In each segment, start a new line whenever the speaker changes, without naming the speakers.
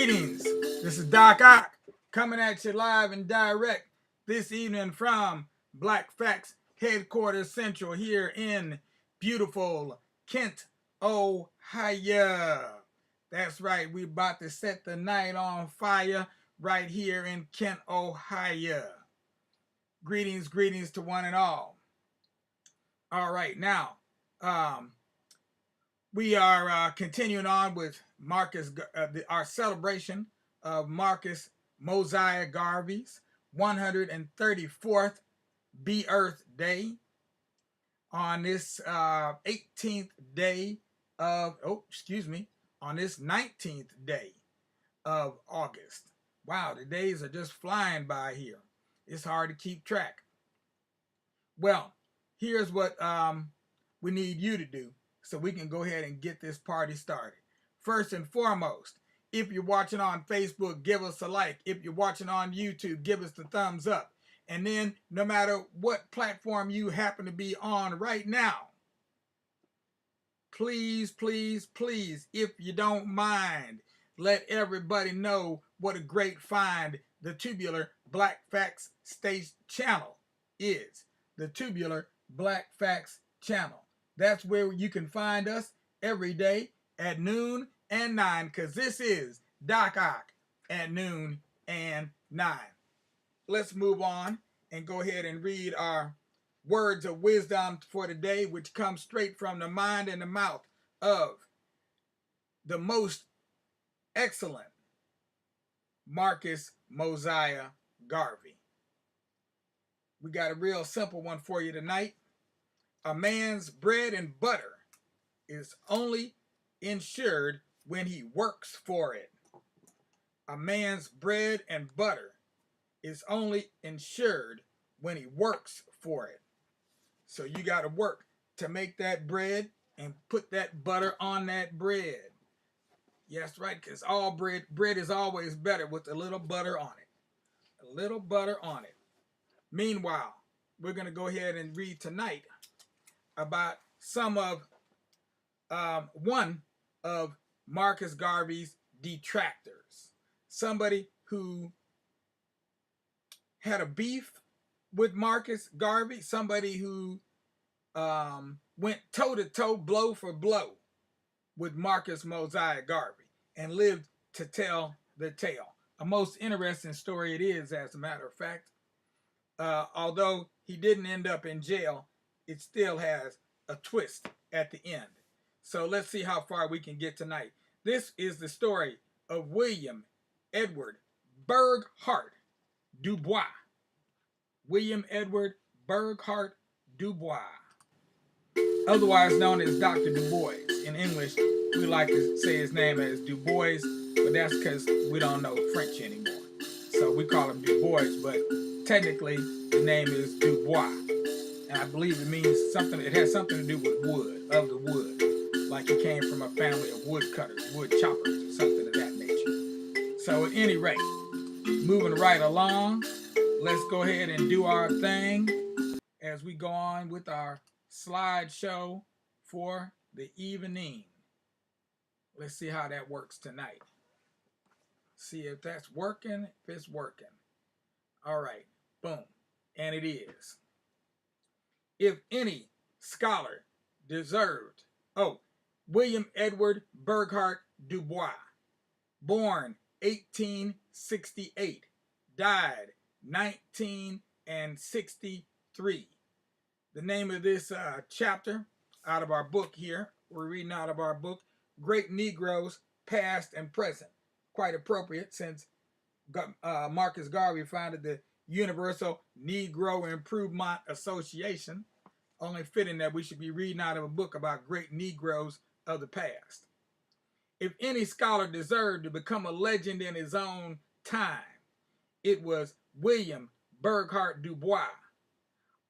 Greetings. This is Doc Ock coming at you live and direct this evening from Black Facts Headquarters Central here in beautiful Kent, Ohio. That's right, we about to set the night on fire right here in Kent, Ohio. Greetings to one and all. All right, now we are continuing on with Marcus, our celebration of Marcus Mosiah Garvey's 134th Earth Day on this 18th day of, on this 19th day of August. Wow, the days are just flying by here. It's hard to keep track. Well, here's what we need you to do so we can go ahead and get this party started. First and foremost, if you're watching on Facebook, give us a like. If you're watching on YouTube, give us the thumbs up. And then no matter what platform you happen to be on right now, please, if you don't mind, let everybody know what a great find the Tubular Black Facts Stage channel is. The Tubular Black Facts channel. That's where you can find us every day at noon and 9, because this is Doc Ock at noon and 9. Let's move on and go ahead and read our words of wisdom for today, which comes straight from the mind and the mouth of the most excellent Marcus Mosiah Garvey. We got a real simple one for you tonight. A man's bread and butter is only insured when he works for it. A man's bread and butter is only insured when he works for it. So you got to work to make that bread and put that butter on that bread. Yes, right, because all bread is always better with a little butter on it. A little butter on it. Meanwhile, we're going to go ahead and read tonight about some of one of Marcus Garvey's detractors. Somebody who had a beef with Marcus Garvey, somebody who went toe-to-toe, blow for blow with Marcus Mosiah Garvey and lived to tell the tale. A most interesting story it is, as a matter of fact. Although he didn't end up in jail, it still has a twist at the end. So let's see how far we can get tonight. This is the story of William Edward Burghardt Dubois. William Edward Burghardt Dubois, otherwise known as Dr. Du Bois. In English, we like to say his name as Du Bois, but that's because we don't know French anymore. So we call him Du Bois, but technically the name is Dubois. And I believe it means something, it has something to do with wood, of the wood. Like he came from a family of woodcutters, wood choppers, or something of that nature. So at any rate, moving right along, let's go ahead and do our thing as we go on with our slideshow for the evening. Let's see how that works tonight. See if that's working, if it's working. All right, boom, and it is. If any scholar deserved, William Edward Burghardt Dubois, born 1868, died 1963. The name of this chapter out of our book here, we're reading out of our book, Great Negroes, Past and Present. Quite appropriate since Marcus Garvey founded the Universal Negro Improvement Association. Only fitting that we should be reading out of a book about great Negroes of the past. If any scholar deserved to become a legend in his own time, it was William Burghardt Dubois.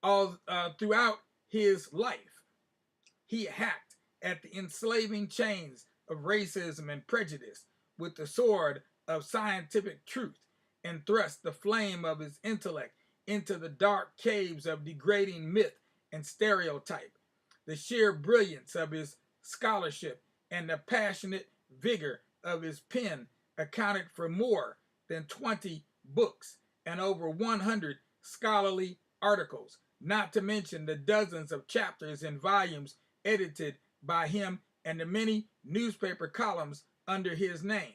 All throughout his life, he hacked at the enslaving chains of racism and prejudice with the sword of scientific truth and thrust the flame of his intellect into the dark caves of degrading myth and stereotype. The sheer brilliance of his scholarship and the passionate vigor of his pen accounted for more than 20 books and over 100 scholarly articles, not to mention the dozens of chapters and volumes edited by him and the many newspaper columns under his name.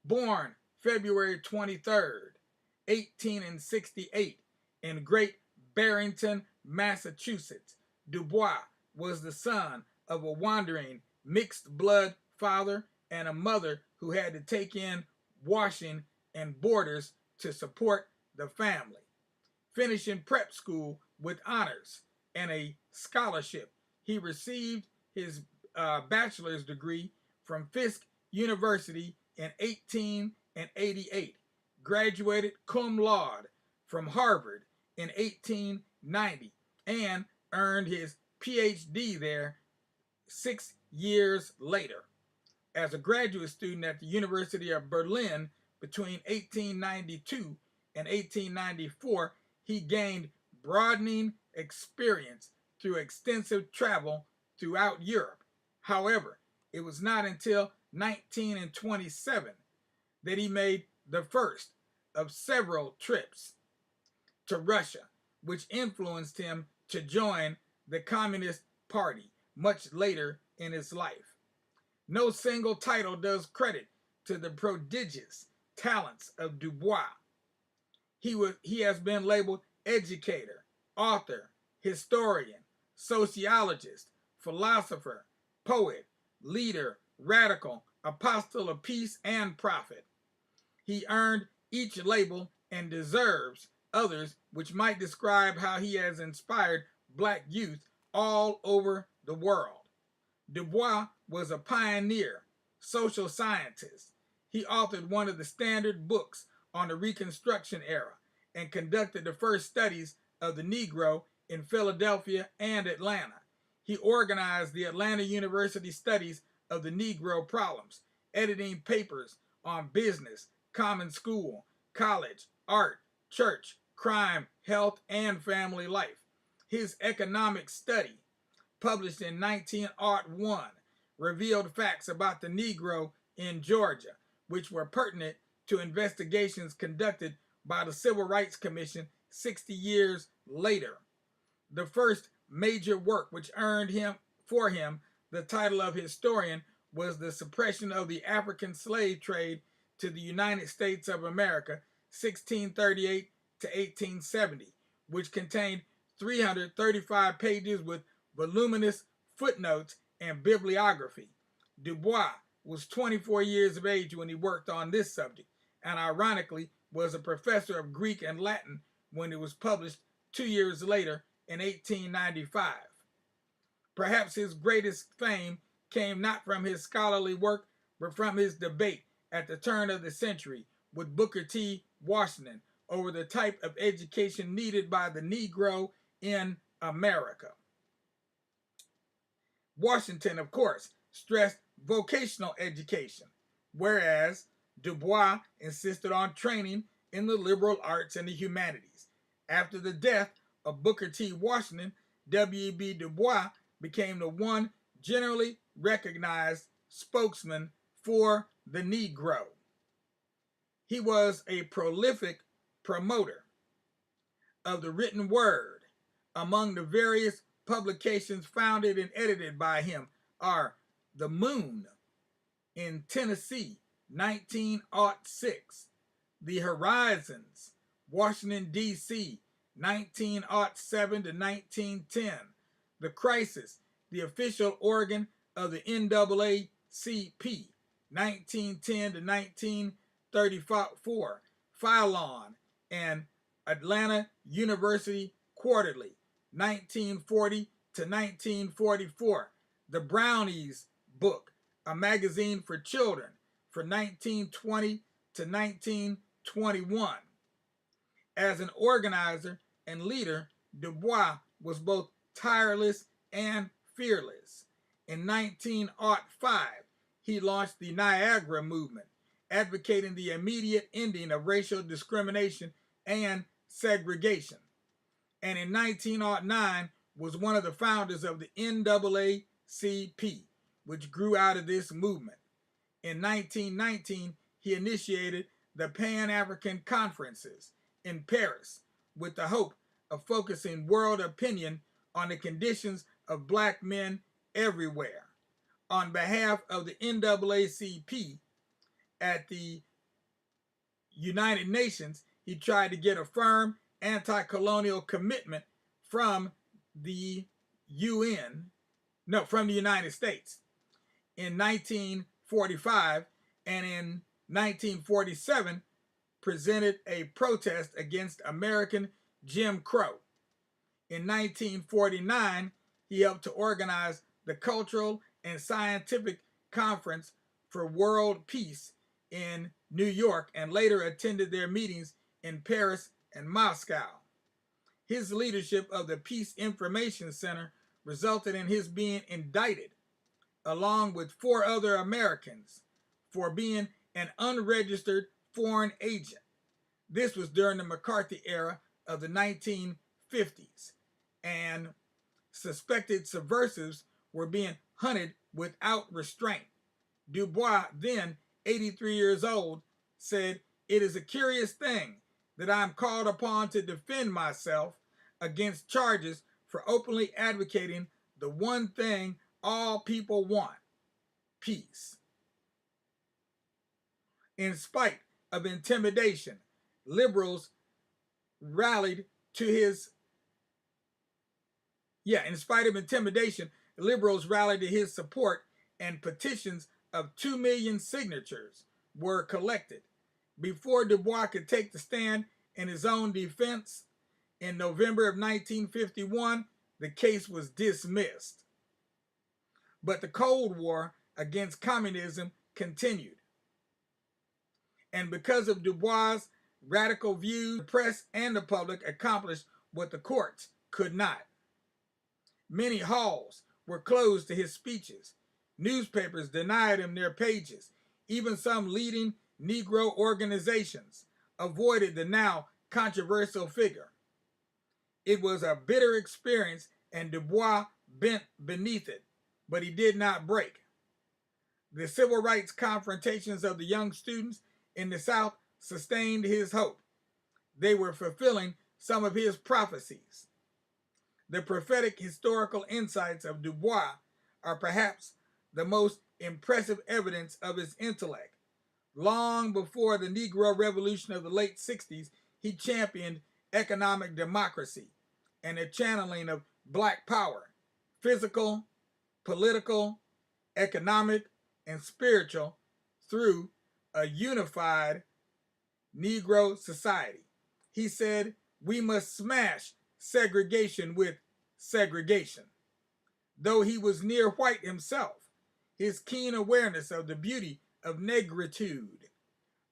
Born February 23rd, 1868, in Great Barrington, Massachusetts, Du Bois was the son of a wandering mixed-blood father and a mother who had to take in washing and boarders to support the family. Finishing prep school with honors and a scholarship, he received his bachelor's degree from Fisk University in 1888, graduated cum laude from Harvard in 1890, and earned his PhD there 6 years later. As a graduate student at the University of Berlin between 1892 and 1894, he gained broadening experience through extensive travel throughout Europe. However, it was not until 1927 that he made the first of several trips to Russia, which influenced him to join the Communist Party much later in his life. No single title does credit to the prodigious talents of Du Bois. He has been labeled educator, author, historian, sociologist, philosopher, poet, leader, radical, apostle of peace, and prophet. He earned each label and deserves others which might describe how he has inspired black youth all over the world. Du Bois was a pioneer, social scientist. He authored one of the standard books on the Reconstruction era and conducted the first studies of the Negro in Philadelphia and Atlanta. He organized the Atlanta University Studies of the Negro Problems, editing papers on business, common school, college, art, church, crime, health, and family life. His economic study, published in 1901, revealed facts about the Negro in Georgia, which were pertinent to investigations conducted by the Civil Rights Commission 60 years later. The first major work which earned him the title of historian was The Suppression of the African Slave Trade to the United States of America, 1638 to 1870, which contained 335 pages with voluminous footnotes and bibliography. Du Bois was 24 years of age when he worked on this subject, and ironically was a professor of Greek and Latin when it was published 2 years later in 1895. Perhaps his greatest fame came not from his scholarly work, but from his debate at the turn of the century with Booker T. Washington over the type of education needed by the Negro in America. Washington, of course, stressed vocational education, whereas Du Bois insisted on training in the liberal arts and the humanities. After the death of Booker T. Washington, W.E.B. Du Bois became the one generally recognized spokesman for the Negro. He was a prolific promoter of the written word. Among the various publications founded and edited by him are The Moon in Tennessee, 1906, The Horizons, Washington, D.C., 1907 to 1910, The Crisis, the official organ of the NAACP, 1910 to 1934, Philon, and Atlanta University Quarterly, 1940 to 1944, The Brownies Book, a magazine for children, for 1920 to 1921. As an organizer and leader, Du Bois was both tireless and fearless. In 1905, he launched the Niagara Movement, advocating the immediate ending of racial discrimination and segregation. And in 1909, was one of the founders of the NAACP, which grew out of this movement. In 1919, he initiated the Pan-African Conferences in Paris with the hope of focusing world opinion on the conditions of black men everywhere. On behalf of the NAACP at the United Nations, he tried to get a firm anti-colonial commitment from the from the United States. In 1945 and in 1947, presented a protest against American Jim Crow. In 1949, he helped to organize the Cultural and Scientific Conference for World Peace in New York and later attended their meetings in Paris and Moscow. His leadership of the Peace Information Center resulted in his being indicted, along with 4 other Americans, for being an unregistered foreign agent. This was during the McCarthy era of the 1950s, and suspected subversives were being hunted without restraint. Du Bois, then 83 years old, said, "It is a curious thing that I am called upon to defend myself against charges for openly advocating the one thing all people want, peace." In spite of intimidation, liberals rallied to his support, and petitions of 2 million signatures were collected. Before Du Bois could take the stand in his own defense, in November of 1951, the case was dismissed. But the Cold War against communism continued. And because of Du Bois' radical views, the press and the public accomplished what the courts could not. Many halls were closed to his speeches. Newspapers denied him their pages. Even some leading Negro organizations avoided the now controversial figure. It was a bitter experience, and Du Bois bent beneath it, but he did not break. The civil rights confrontations of the young students in the South sustained his hope. They were fulfilling some of his prophecies. The prophetic historical insights of Du Bois are perhaps the most impressive evidence of his intellect. Long before the Negro Revolution of the late 60s, he championed economic democracy and the channeling of black power, physical, political, economic, and spiritual, through a unified Negro society. He said, "We must smash segregation with segregation." Though he was near white himself, his keen awareness of the beauty of negritude,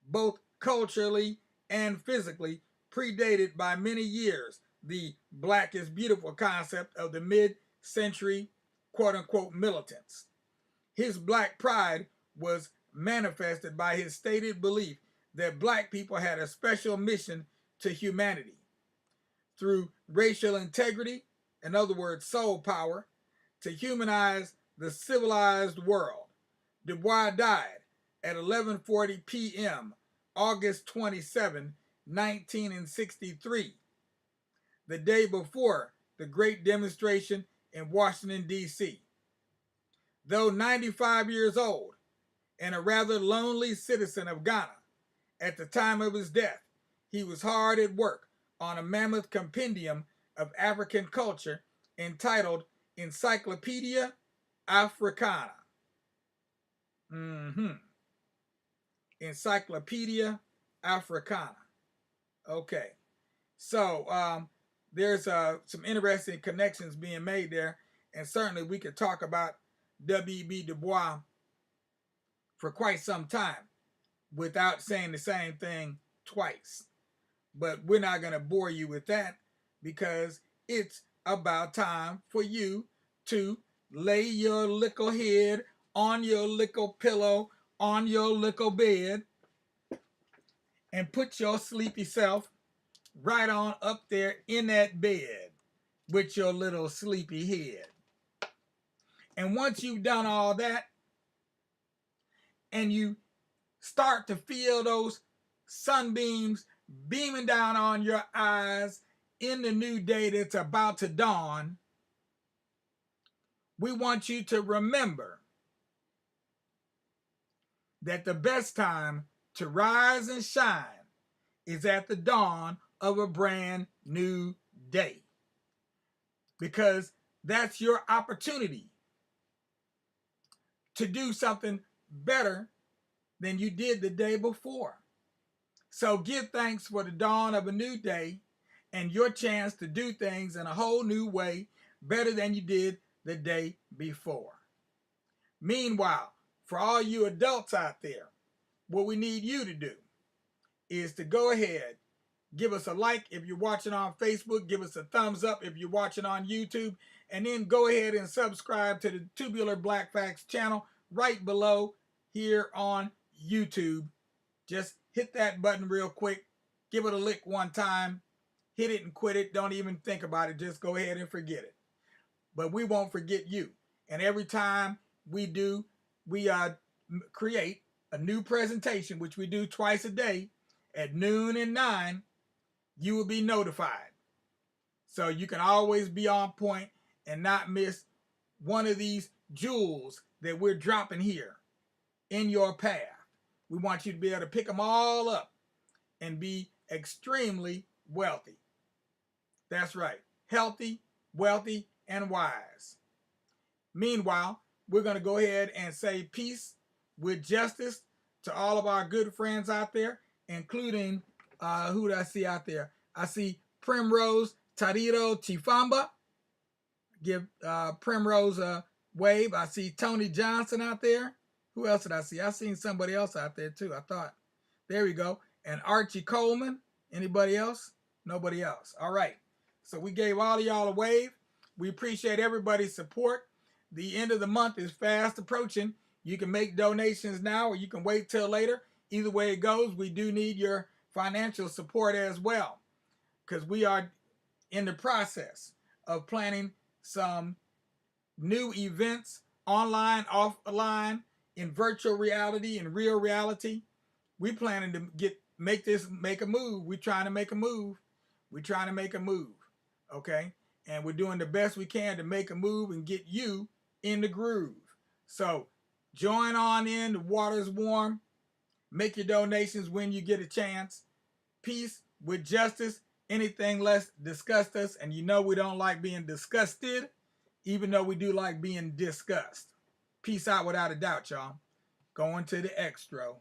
both culturally and physically, predated by many years the black is beautiful concept of the mid-century quote-unquote militants. His black pride was manifested by his stated belief that black people had a special mission to humanity. Through racial integrity, in other words, soul power, to humanize the civilized world. Du Bois died at 11:40 p.m., August 27, 1963, the day before the great demonstration in Washington, D.C. Though 95 years old and a rather lonely citizen of Ghana at the time of his death, he was hard at work on a mammoth compendium of African culture entitled Encyclopedia Africana. Encyclopedia Africana. Okay. So there's some interesting connections being made there, and certainly we could talk about W.E.B. Du Bois for quite some time without saying the same thing twice. But we're not going to bore you with that, because it's about time for you to lay your little head on your little pillow, on your little bed, and put your sleepy self right on up there in that bed with your little sleepy head. And once you've done all that, and you start to feel those sunbeams beaming down on your eyes in the new day that's about to dawn, we want you to remember that the best time to rise and shine is at the dawn of a brand new day. Because that's your opportunity to do something better than you did the day before. So give thanks for the dawn of a new day and your chance to do things in a whole new way, better than you did the day before. Meanwhile, for all you adults out there, what we need you to do is to go ahead, give us a like if you're watching on Facebook, give us a thumbs up if you're watching on YouTube, and then go ahead and subscribe to the Tubular Black Facts channel right below here on YouTube. Just hit that button real quick, give it a lick one time, hit it and quit it, don't even think about it, just go ahead and forget it. But we won't forget you. And every time we create a new presentation, which we do twice a day at noon and 9, you will be notified. So you can always be on point and not miss one of these jewels that we're dropping here in your path. We want you to be able to pick them all up and be extremely wealthy. That's right. Healthy, wealthy, and wise. Meanwhile, we're going to go ahead and say peace with justice to all of our good friends out there, including, who do I see out there? I see Primrose Tariro Chifamba. Give Primrose a wave. I see Tony Johnson out there. Who else did I see? I seen somebody else out there too, I thought. There we go. And Archie Coleman. Anybody else? Nobody else. All right. So we gave all of y'all a wave. We appreciate everybody's support. The end of the month is fast approaching. You can make donations now or you can wait till later. Either way it goes, we do need your financial support as well, because we are in the process of planning some new events, online, offline, in virtual reality, in real reality. We planning to make a move. We're trying to make a move. We're trying to make a move. Okay? And we're doing the best we can to make a move and get you in the groove. So join on in. The water's warm. Make your donations when you get a chance. Peace with justice. Anything less disgust us. And you know we don't like being disgusted, even though we do like being discussed. Peace out without a doubt, y'all. Going to the extra.